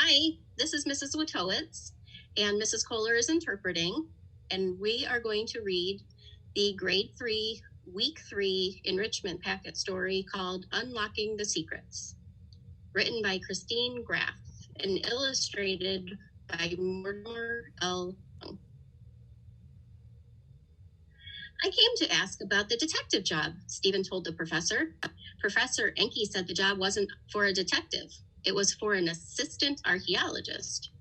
Hi, this is Mrs. Witowitz, and Mrs. Kohler is interpreting, and we are going to read the Grade 3, Week 3 Enrichment Packet story called Unlocking the Secrets, written by Christine Graff and illustrated by Mortimer L. Young. I came to ask about the detective job, Stephen told the professor. Professor Enke said the job wasn't for a detective. It was for an assistant archaeologist.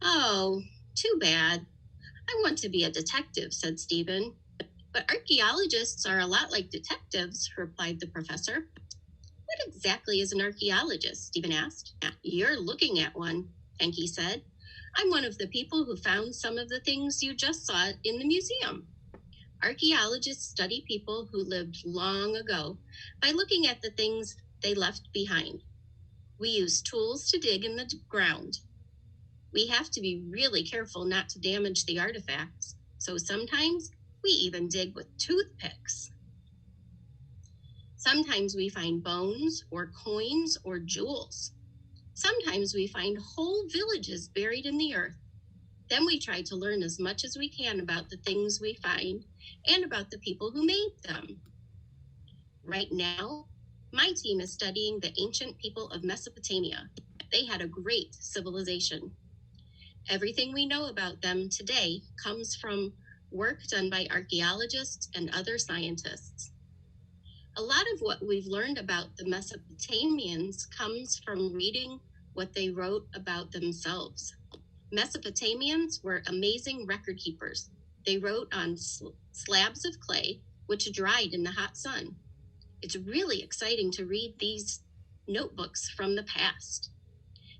Oh, too bad. I want to be a detective, said Stephen. But archaeologists are a lot like detectives, replied the professor. What exactly is an archaeologist? Stephen asked. You're looking at one, Enke said. I'm one of the people who found some of the things you just saw in the museum. Archaeologists study people who lived long ago by looking at the things they left behind. We use tools to dig in the ground. We have to be really careful not to damage the artifacts, so sometimes we even dig with toothpicks. Sometimes we find bones or coins or jewels. Sometimes we find whole villages buried in the earth. Then we try to learn as much as we can about the things we find and about the people who made them. Right now, my team is studying the ancient people of Mesopotamia. They had a great civilization. Everything we know about them today comes from work done by archaeologists and other scientists. A lot of what we've learned about the Mesopotamians comes from reading what they wrote about themselves. Mesopotamians were amazing record keepers. They wrote on slabs of clay, which dried in the hot sun. It's really exciting to read these notebooks from the past.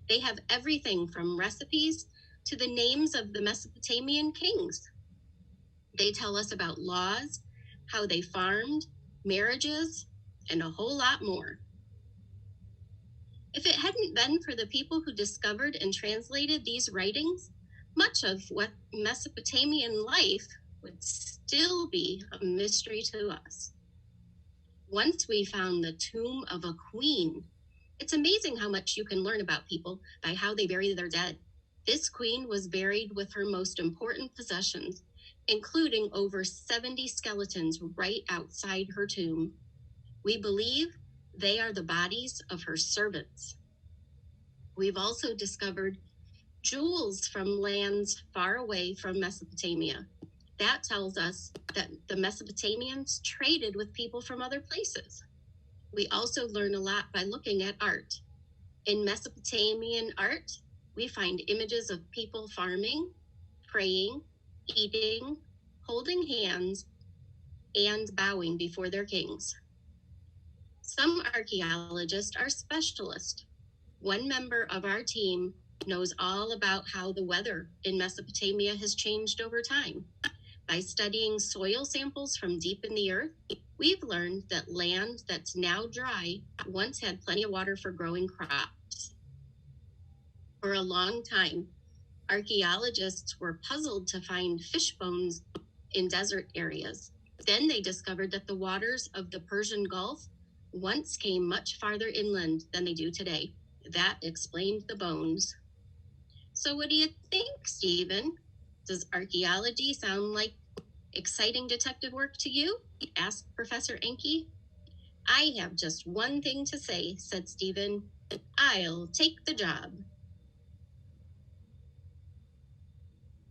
They have everything from recipes to the names of the Mesopotamian kings. They tell us about laws, how they farmed, marriages, and a whole lot more. If it hadn't been for the people who discovered and translated these writings, much of what Mesopotamian life would still be a mystery to us. Once we found the tomb of a queen. It's amazing how much you can learn about people by how they bury their dead. This queen was buried with her most important possessions, including over 70 skeletons right outside her tomb. We believe they are the bodies of her servants. We've also discovered jewels from lands far away from Mesopotamia. That tells us that the Mesopotamians traded with people from other places. We also learn a lot by looking at art. In Mesopotamian art, we find images of people farming, praying, eating, holding hands, and bowing before their kings. Some archaeologists are specialists. One member of our team knows all about how the weather in Mesopotamia has changed over time. By studying soil samples from deep in the earth, we've learned that land that's now dry once had plenty of water for growing crops. For a long time, archaeologists were puzzled to find fish bones in desert areas. Then they discovered that the waters of the Persian Gulf once came much farther inland than they do today. That explained the bones. So what do you think, Stephen? Does archaeology sound like exciting detective work to you? Asked Professor Enke. I have just one thing to say, said Stephen. I'll take the job.